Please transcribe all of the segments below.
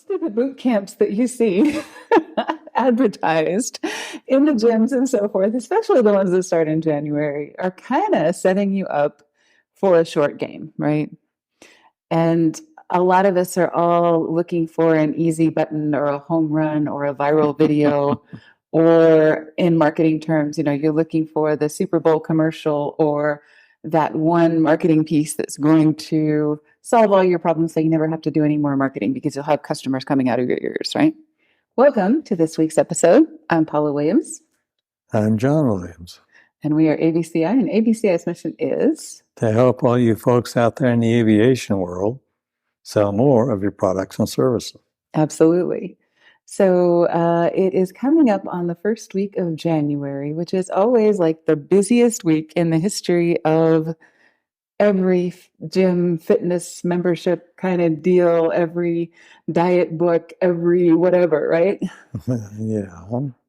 Most of the boot camps that you see advertised in the gyms and so forth, especially the ones that start in January, are kind of setting you up for a short game, right? And a lot of us are all looking for an easy button or a home run or a viral video, or in marketing terms, you're looking for the Super Bowl commercial or that one marketing piece that's going to solve all your problems so you never have to do any more marketing because you'll have customers coming out of your ears, right? Welcome to this week's episode. I'm Paula Williams. I'm John Williams. And we are ABCI, and ABCI's mission is to help all you folks out there in the aviation world sell more of your products and services. Absolutely. So it is coming up on the first week of January, which is always like the busiest week in the history of every gym fitness membership kind of deal, every diet book, every whatever, right? Yeah.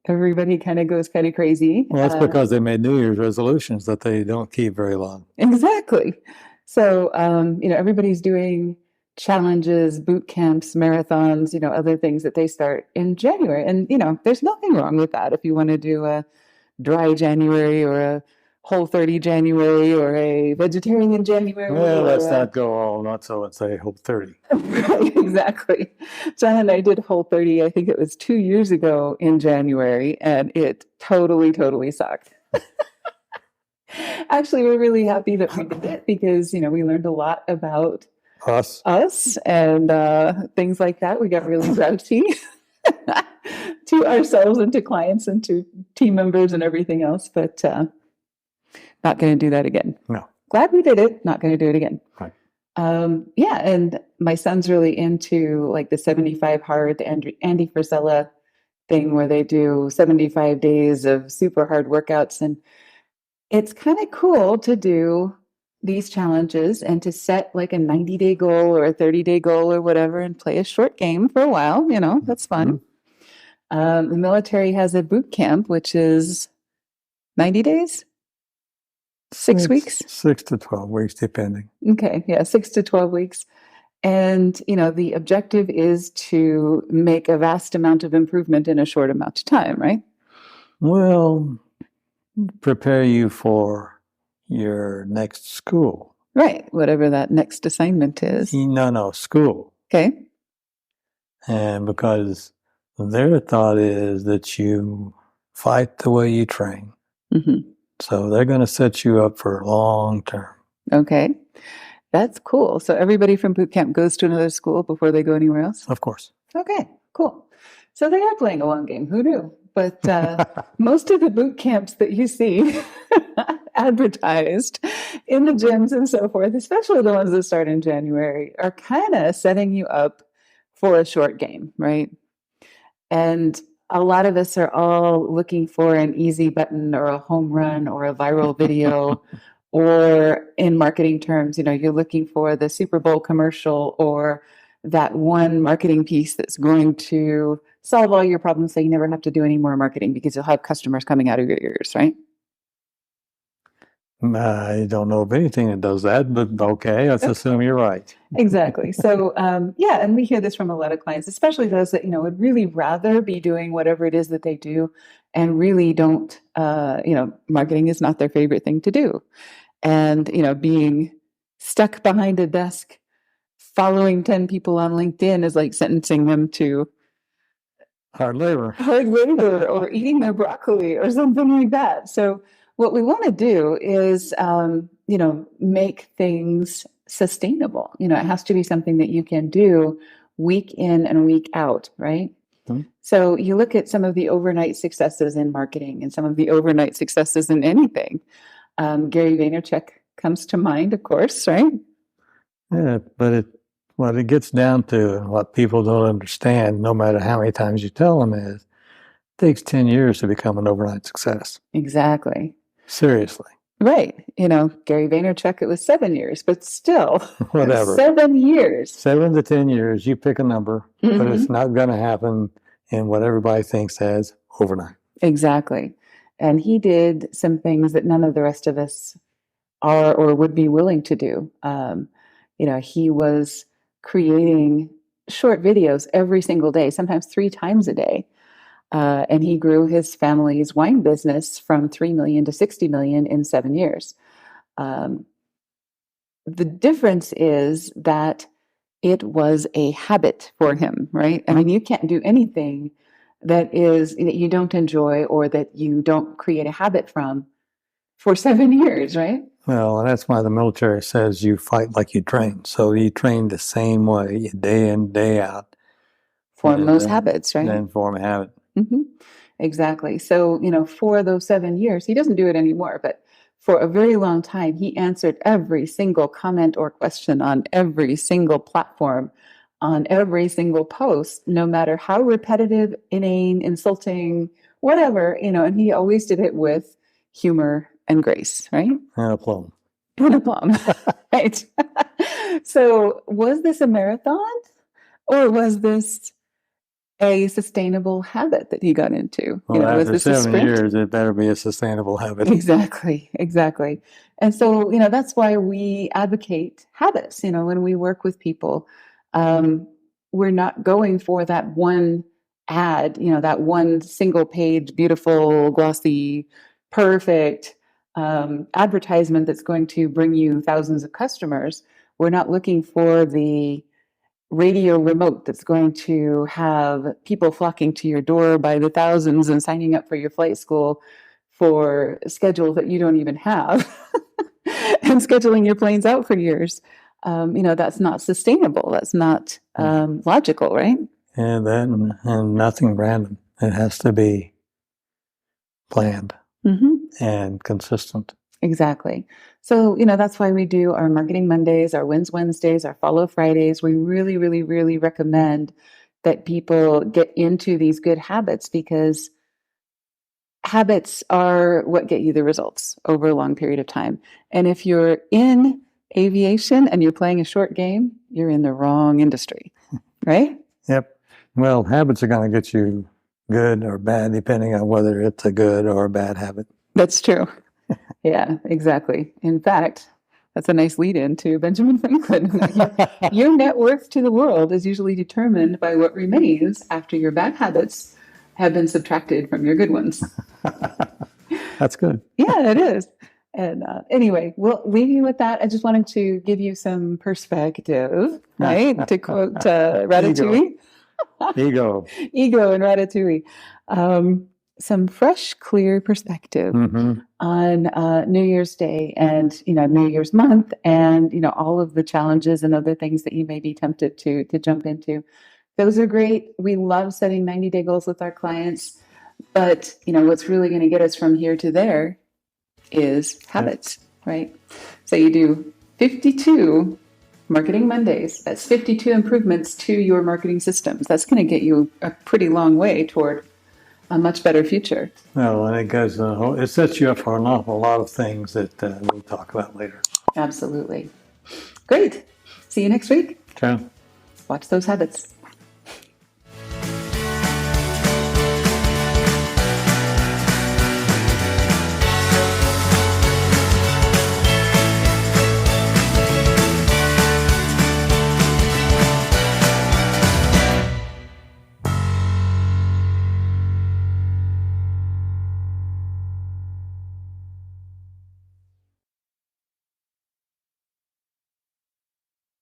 Everybody kind of goes kind of crazy. Well, that's because they made New Year's resolutions that they don't keep very long. Exactly. So, everybody's doing challenges, boot camps, marathons, other things that they start in January. And, there's nothing wrong with that. If you want to do a dry January or a Whole30 January or a vegetarian January. Well, let's not go all nuts and say Whole30. Right, exactly. John and I did Whole30, I think it was 2 years ago in January, and it totally sucked. Actually, we're really happy that we did it because, we learned a lot about us and things like that. We got really grouchy to ourselves and to clients and to team members and everything else, but not going to do that again. No. Glad we did it. Not going to do it again. Right. And my son's really into like the 75 hard, the Andy Frisella thing where they do 75 days of super hard workouts. And it's kind of cool to do these challenges and to set like a 90-day goal or a 30-day goal or whatever and play a short game for a while. That's fun. Mm-hmm. The military has a boot camp, which is 90 days? 6 weeks? 6 to 12 weeks, depending. Okay, yeah, 6 to 12 weeks. And, the objective is to make a vast amount of improvement in a short amount of time, right? Well, prepare you for your next school. Right, whatever that next assignment is. No, school. Okay. And because their thought is that you fight the way you train. Mm-hmm. So they're going to set you up for long term. Okay. That's cool. So everybody from boot camp goes to another school before they go anywhere else? Of course. Okay, cool. So they are playing a long game. Who knew? But most of the boot camps that you see advertised in the gyms and so forth, especially the ones that start in January, are kind of setting you up for a short game, right? And a lot of us are all looking for an easy button or a home run or a viral video, or in marketing terms, you're looking for the Super Bowl commercial or that one marketing piece that's going to solve all your problems so you never have to do any more marketing because you'll have customers coming out of your ears, right? I don't know of anything that does that, but okay, let's assume you're right. Exactly. So, and we hear this from a lot of clients, especially those that, would really rather be doing whatever it is that they do and really don't, marketing is not their favorite thing to do. And, being stuck behind a desk, following 10 people on LinkedIn is like sentencing them to hard labor or eating their broccoli or something like that. So what we want to do is, make things sustainable. It has to be something that you can do week in and week out, right? Mm-hmm. So you look at some of the overnight successes in marketing and some of the overnight successes in anything. Gary Vaynerchuk comes to mind, of course, right? Yeah, but what it gets down to, what people don't understand, no matter how many times you tell them, is it takes 10 years to become an overnight success. Exactly. Seriously. Right. Gary Vaynerchuk, it was 7 years, but still. Whatever. 7 years. 7 to 10 years, you pick a number, mm-hmm. but it's not going to happen in what everybody thinks as overnight. Exactly. And he did some things that none of the rest of us are or would be willing to do. He was creating short videos every single day, sometimes 3 times a day. And he grew his family's wine business from 3 million to 60 million in 7 years. Um, the difference is that it was a habit for him, right? I mean, you can't do anything that you don't enjoy or that you don't create a habit from for 7 years, right? Well, that's why the military says you fight like you train. So you train the same way, day in, day out. Form those habits, right? Then form a habit. Mm-hmm. Exactly. So, for those 7 years, he doesn't do it anymore, but for a very long time, he answered every single comment or question on every single platform, on every single post, no matter how repetitive, inane, insulting, whatever, and he always did it with humor and grace, right? And aplomb. And aplomb, right? So, was this a marathon or was this a sustainable habit that he got into? Well, Was after this a 7 years, it better be a sustainable habit. Exactly. And so, that's why we advocate habits. When we work with people, we're not going for that one ad, that one single page, beautiful, glossy, perfect advertisement that's going to bring you thousands of customers. We're not looking for the radio remote that's going to have people flocking to your door by the thousands and signing up for your flight school for schedules that you don't even have and scheduling your planes out for years. That's not sustainable. That's not logical, right? And nothing random. It has to be planned and consistent. Exactly. So, that's why we do our Marketing Mondays, our Wins Wednesdays, our Follow Fridays. We really, really, really recommend that people get into these good habits because habits are what get you the results over a long period of time. And if you're in aviation and you're playing a short game, you're in the wrong industry, right? Yep. Well, habits are going to get you good or bad, depending on whether it's a good or a bad habit. That's true. Yeah, exactly. In fact, that's a nice lead in to Benjamin Franklin. Your net worth to the world is usually determined by what remains after your bad habits have been subtracted from your good ones. That's good. Yeah, it is. And anyway, we'll leave you with that. I just wanted to give you some perspective, right? To quote Ratatouille. Ego. Ego and Ratatouille. Some fresh, clear perspective on New Year's Day and, New Year's month and, all of the challenges and other things that you may be tempted to jump into. Those are great. We love setting 90-day goals with our clients. But, what's really going to get us from here to there is habits, right? So you do 52 Marketing Mondays. That's 52 improvements to your marketing systems. That's going to get you a pretty long way toward a much better future. Well, and it sets you up for an awful lot of things that we'll talk about later. Absolutely. Great. See you next week. Ciao. Watch those habits.